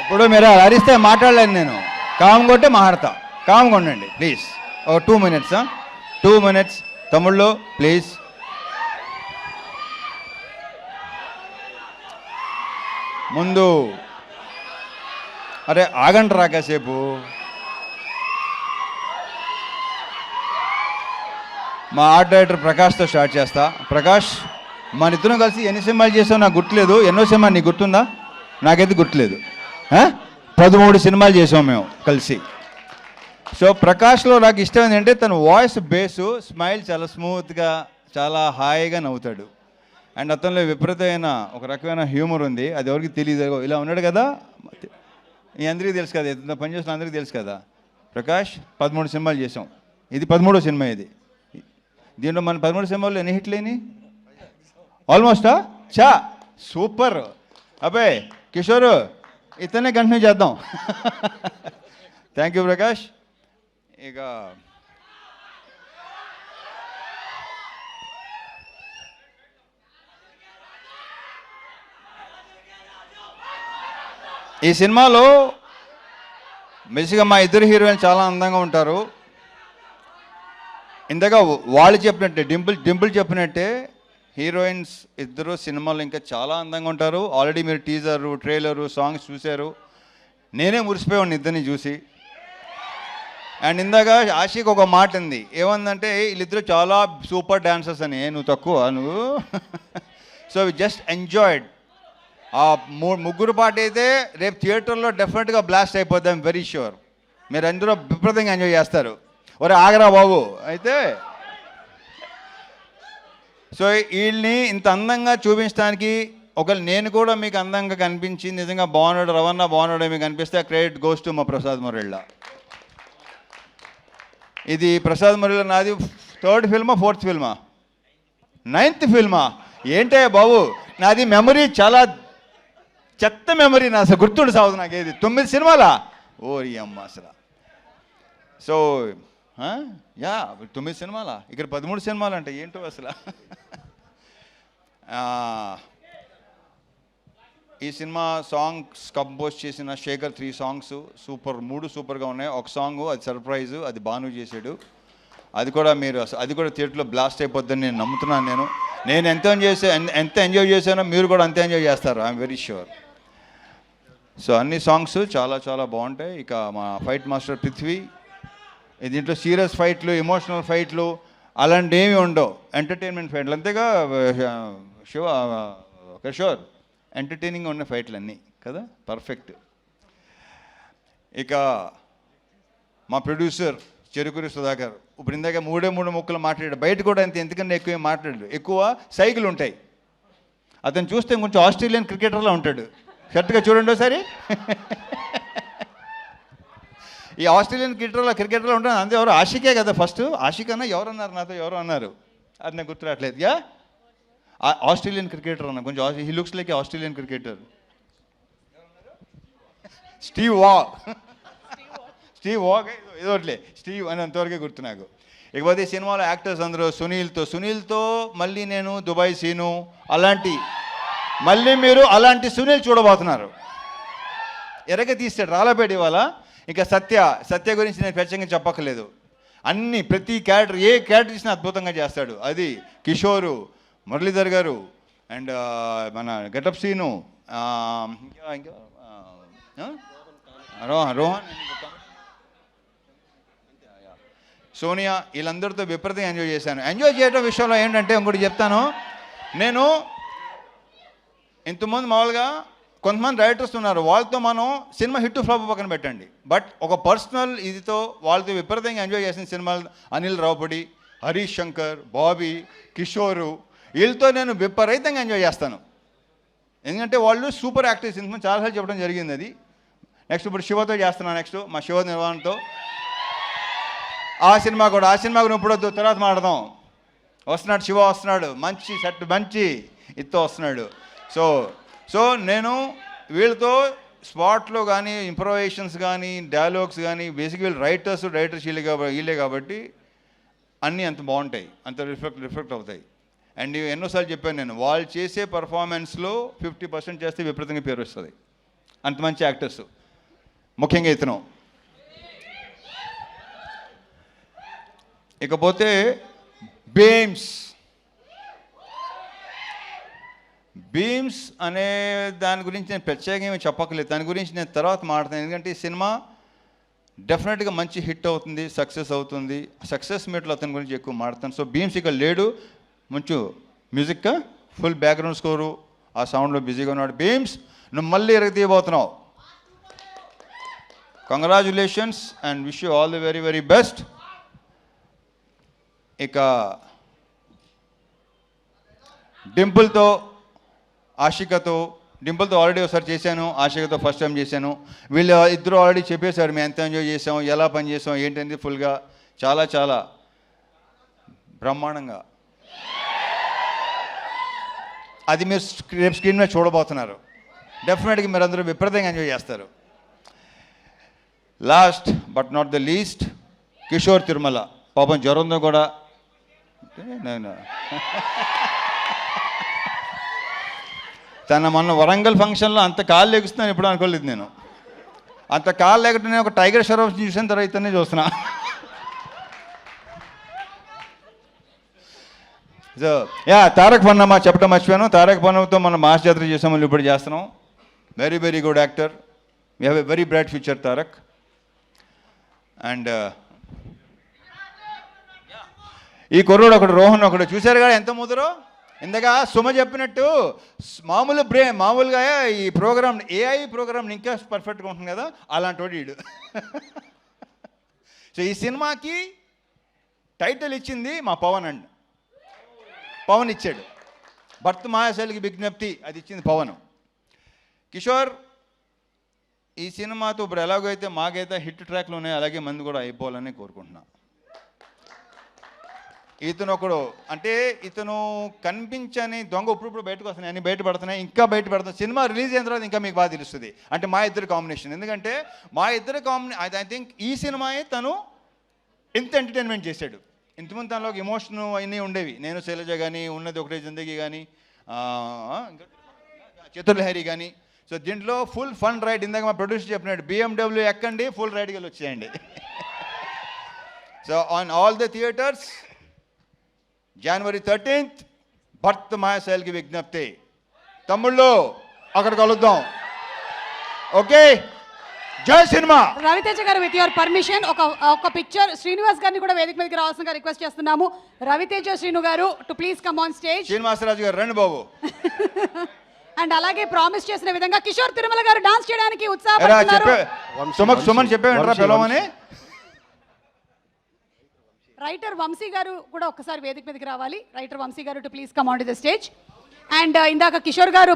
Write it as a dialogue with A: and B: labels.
A: ఇప్పుడు మీరు అరిస్తే మాట్లాడలేను నేను. కామ్ కొట్టే మాట్లాడతా. కామ్గా ఉండండి ప్లీజ్. ఓ 2 minutes. 2 minutes తమ్ముళ్ళు ప్లీజ్. ముందు అరే ఆగండి రా కాసేపు. మా ఆర్ట్ డైరెక్టర్ ప్రకాష్తో స్టార్ట్ చేస్తా. ప్రకాష్, మన ఇద్దరం కలిసి ఎన్ని సినిమాలు చేసావు నాకు గుర్తులేదు. ఎన్నో సినిమా నీకు గుర్తుందా? నాకైతే గుర్తులేదు. 13 సినిమాలు చేసాం మేము కలిసి. సో ప్రకాష్లో నాకు ఇష్టం ఏంటంటే తన వాయిస్ బేసు, స్మైల్ చాలా స్మూత్గా, చాలా హాయిగా నవ్వుతాడు. అండ్ అతనిలో విపరీతమైన ఒక రకమైన హ్యూమర్ ఉంది. అది ఎవరికి తెలియదు. ఇలా ఉన్నాడు కదా, ఈ అందరికీ తెలుసు కదా, ఎంత పనిచేసిన అందరికీ తెలుసు కదా. ప్రకాష్ 13 సినిమాలు చేసాం. ఇది 13వ సినిమా. ఇది దీంట్లో మన 13 సినిమాల్లో ఎన్ని హిట్లు అయినాయి? ఆల్మోస్టా చా సూపర్. అబ్బాయి కిషోరు ఇతనే కంటిన్యూ చేద్దాం. Thank you Prakash. ఇక ఈ సినిమాలో బేసిక్గా మా ఇద్దరు హీరోయిన్ చాలా అందంగా ఉంటారు. ఇంతగా వాళ్ళు చెప్పినట్టే, డింపుల్ చెప్పినట్టే హీరోయిన్స్ ఇద్దరు సినిమాలో ఇంకా చాలా అందంగా ఉంటారు. ఆల్రెడీ మీరు టీజరు, ట్రైలరు, సాంగ్స్ చూశారు. నేనే మురిసిపోయాను ఇద్దరిని చూసి. అండ్ ఇందాక ఆషిక్ ఒక మాట ఉంది, ఏమందంటే వీళ్ళిద్దరు చాలా సూపర్ డాన్సర్స్ అని. నువ్వు తక్కువ నువ్వు. So we just enjoyed. ఆ ముగ్గురు పాట అయితే రేపు థియేటర్లో డెఫినెట్గా బ్లాస్ట్ అయిపోద్ది. I'm very sure. మీరు అందరూ విపరీతంగా ఎంజాయ్ చేస్తారు. ఒరే ఆగరా బాబు. అయితే సో వీళ్ళని ఇంత అందంగా చూపించడానికి ఒకవేళ నేను కూడా మీకు అందంగా కనిపించి నిజంగా బాగున్నాడు, రవణ బాగున్నాడు మీకు అనిపిస్తే ఆ క్రెడిట్ గోస్ టు మా ప్రసాద్ మురళి. ఇది ప్రసాద్ మురళి నాది 3rd ఫిల్మా 4th ఫిల్మా 9th ఫిల్మా ఏంటే బాబు. నాది మెమరీ చాలా చెత్త మెమరీ. నా అసలు గుర్తుండి సాగుదు నాకు. ఏది 9 సినిమాలా? ఓరి అమ్మ అసలు. సో యా 9 సినిమాలా, ఇక్కడ 13 సినిమాలు అంటే ఏంటో అసలు. ఈ సినిమా సాంగ్స్ కంపోజ్ చేసిన శేఖర్ 3 సాంగ్స్ సూపర్, 3 సూపర్గా ఉన్నాయి. ఒక సాంగ్ అది సర్ప్రైజు, అది బాను చేశాడు. అది కూడా మీరు అది కూడా థియేటర్లో బ్లాస్ట్ అయిపోద్దని నేను నమ్ముతున్నాను. నేను ఎంత ఎంజాయ్ చేశానో మీరు కూడా అంతే ఎంజాయ్ చేస్తారు. I'm very sure. సో అన్ని సాంగ్స్ చాలా చాలా బాగుంటాయి. ఇక మా ఫైట్ మాస్టర్ పృథ్వీ. దీంట్లో సీరియస్ ఫైట్లు, ఎమోషనల్ ఫైట్లు అలాంటివి ఏమి ఉండవు. ఎంటర్టైన్మెంట్ ఫైట్లు అంతేగా కిషోర్. ఎంటర్టైనింగ్గా ఉన్న ఫైట్లు అన్నీ కదా, పర్ఫెక్ట్. ఇక మా ప్రొడ్యూసర్ చెరుకూరి సుధాకర్. ఇప్పుడు ఇందాక 3 ముక్కలు మాట్లాడాడు. బయట కూడా ఎందుకన్నా ఎక్కువ మాట్లాడాడు. ఎక్కువ సైకిల్ ఉంటాయి. అతను చూస్తే కొంచెం ఆస్ట్రేలియన్ క్రికెటర్లా ఉంటాడు. కరెక్ట్గా చూడండి ఒకసారి. ఈ ఆస్ట్రేలియన్ క్రికెటర్లో ఉంటాను. అంతే ఎవరు? ఆషికే కదా ఫస్ట్. ఆషిక్ అన్న ఎవరన్నారు నాతో, ఎవరు అన్నారు అది నాకు గుర్తురాట్లేదు. యా ఆస్ట్రేలియన్ క్రికెటర్ అన్న, కొంచెం he looks like Australian cricketer. Steve Waugh ఏదోట్లే స్టీవ్ అని అంతవరకే గుర్తు నాకు. ఇకపోతే ఈ సినిమాలో యాక్టర్స్ అందరూ సునీల్తో మళ్ళీ నేను దుబాయ్ సీను అలాంటి, మళ్ళీ మీరు అలాంటి సునీల్ చూడబోతున్నారు. ఎరగ తీస్తాడు రాళ్ళపేట ఇవాళ. ఇక సత్య గురించి నేను ప్రత్యేకంగా చెప్పక్కర్లేదు. ప్రతి క్యారెక్టర్, ఏ క్యారెక్టర్ ఇచ్చినా అద్భుతంగా చేస్తాడు. అది కిషోరు, మురళీధర్ గారు అండ్ మన గెటప్ సీను, రోహన్, సోనియా, వీళ్ళందరితో విపరీతంగా ఎంజాయ్ చేశాను. ఎంజాయ్ చేయడం విషయంలో ఏంటంటే ఇంకోటి చెప్తాను. నేను ఇంతకుముందు మామూలుగా కొంతమంది డైరెక్టర్స్ ఉన్నారు, వాళ్ళతో మనం సినిమా హిట్ ఫ్లాప్ పక్కన పెట్టండి. బట్ ఒక పర్సనల్ ఇదితో వాళ్ళతో విపరీతంగా ఎంజాయ్ చేసిన సినిమాలు అనిల్ రావుపడి, హరీష్ శంకర్, బాబీ, కిషోరు, వీళ్ళతో నేను విపరీతంగా ఎంజాయ్ చేస్తాను. ఎందుకంటే వాళ్ళు సూపర్ యాక్టర్స్. ఇంతకుముందు చాలాసార్లు చెప్పడం జరిగింది అది. నెక్స్ట్ ఇప్పుడు శివతో చేస్తున్నాను. నెక్స్ట్ మా శివ నిర్వాణతో ఆ సినిమా కూడా ఇప్పుడు వద్దు, తర్వాత మాట్లాడదాం. వస్తున్నాడు శివ, వస్తున్నాడు. మంచి సెట్, మంచి ఇత్తో వస్తున్నాడు. సో నేను వీళ్ళతో స్పాట్లో కానీ ఇంప్రొవైజేషన్స్ కానీ డైలాగ్స్ కానీ బేసిక్ వీళ్ళు రైటర్స్ వీళ్ళే కాబట్టి అన్నీ అంత బాగుంటాయి, అంత రిఫ్లెక్ట్ అవుతాయి. అండ్ ఎన్నోసార్లు చెప్పాను నేను, వాళ్ళు చేసే పర్ఫార్మెన్స్లో 50% చేస్తే విపరీతంగా పేరు వస్తుంది. అంత మంచి యాక్టర్స్, ముఖ్యంగా ఇతను. ఇకపోతే బీమ్స్ అనే దాని గురించి నేను ప్రత్యేకంగా చెప్పక్కర్లేదు, దాని గురించి నేను తర్వాత మాట్లాడతాను. ఎందుకంటే ఈ సినిమా డెఫినెట్గా మంచి హిట్ అవుతుంది, సక్సెస్ అవుతుంది. సక్సెస్ మీట్లో అతని గురించి ఎక్కువ మాట్లాడతాను. సో బీమ్స్ ఇక్కడ లేడు, మంచి మ్యూజిక్, ఫుల్ బ్యాక్గ్రౌండ్ స్కోరు, ఆ సౌండ్లో బిజీగా ఉన్నాడు. బీమ్స్, నువ్వు మళ్ళీ ఎరగతీయబోతున్నావు. Congratulations and wish you all the very very best. ఇక డింపుల్తో ఆల్రెడీ ఒకసారి చేశాను, ఆషికతో ఫస్ట్ టైం చేశాను. వీళ్ళు ఇద్దరు ఆల్రెడీ చెప్పేశారు మేము ఎంత ఎంజాయ్ చేసాం, ఎలా పని చేసాం ఏంటంటే ఫుల్గా చాలా చాలా బ్రహ్మాండంగా. అది మీరు రేపు స్క్రీన్ మీద చూడబోతున్నారు. డెఫినెట్గా మీరు అందరూ విపరీతంగా ఎంజాయ్ చేస్తారు. Last but not the least, Kishore Tirumala. పాపం జ్వరంతో కూడా నేను తన మొన్న వరంగల్ ఫంక్షన్లో అంత కాళ్ళు లెగుస్తున్నాను ఎప్పుడు అనుకోలేదు నేను. అంత కాళ్ళు లేకుండా ఒక టైగర్ షరఫ్ చూసిన తర్వాత ఇతనే చూస్తున్నా. సో తారక్ పన్నమ్మ చెప్పడం మర్చిపోయాను. తారక్ పన్నమ్మతో మనం మాస్ జాతర చేసాం, మళ్ళీ ఇప్పుడు చేస్తున్నాం. Very very good actor, we have a very bright future Tarak. And ఈ కుర్రోడు ఒకడు రోహన్ ఒకడు చూశారు కదా ఎంత ముదరో. ఇందాక సుమ చెప్పినట్టు మామూలుగా ఈ ప్రోగ్రామ్ ఏఐ ప్రోగ్రామ్ ఇంకా పర్ఫెక్ట్గా ఉంటుంది కదా, అలాంటి వాడు వీడు. సో ఈ సినిమాకి టైటిల్ ఇచ్చింది మా పవన్ ఇచ్చాడు. భర్త మహాశైలికి విజ్ఞప్తి అది ఇచ్చింది పవన్. కిషోర్, ఈ సినిమాతో ఇప్పుడు ఎలాగైతే మాకైతే హిట్ ట్రాక్లు ఉన్నాయో అలాగే మంది కూడా అయిపోవాలని కోరుకుంటున్నా. ఇతను ఒకడు అంటే ఇతను కనిపించని దొంగ ఇప్పుడు బయటకు వస్తున్నాయి, అన్ని బయటపడుతున్నాయి, ఇంకా బయటపడుతున్నాయి. సినిమా రిలీజ్ అయిన తర్వాత ఇంకా మీకు బాగా తెలుస్తుంది. అంటే మా ఇద్దరు కాంబినేషన్, ఎందుకంటే మా ఇద్దరు ఐ థింక్ ఈ సినిమాయే తను ఎంత ఎంటర్టైన్మెంట్ చేశాడు. ఇంతమంది తనలో ఒక ఎమోషన్ అన్నీ ఉండేవి. నేను శైలజ కానీ, ఉన్నది ఒకటే జిందగీ కానీ, చతుర్లహరి కానీ. సో దీంట్లో ఫుల్ ఫన్ రైడ్. ఇందాక మా ప్రొడ్యూసర్ చెప్పినాడు, BMW ఎక్కండి, ఫుల్ రైడ్కి వెళ్ళి వచ్చేయండి. So on all the theatres January 13th, భర్త మహాశైలికి విజ్ఞప్తి. తమ్ముళ్ళు అక్కడ కలుద్దాం. ఓకే, జై సినిమా.
B: రవితేజ గారు, విత్ యువర్ పర్మిషన్ ఒక పిక్చర్ శ్రీనివాస్ గారిని కూడా వేదిక మీదకి రావాల్సిందిగా రిక్వెస్ట్ చేస్తున్నాము. రవితేజ శ్రీను గారు to please come on stage.
A: Srinivasaraju గారు రండి బాబు.
B: అండ్ అలాగే ప్రామిస్ చేసిన విధంగా కిషోర్ తిరుమల గారు డాన్స్ చేయడానికి ఉత్సాహపడుతున్నారు.
A: సుమన్ చెప్పేమంటారా పిలవమని.
B: రైటర్ వంశీ గారు కూడా ఒక్కసారి వేదిక మీదకి రావాలి. రైటర్ వంశీ గారు to please come on to the stage. And ఇందాక కిషోర్ గారు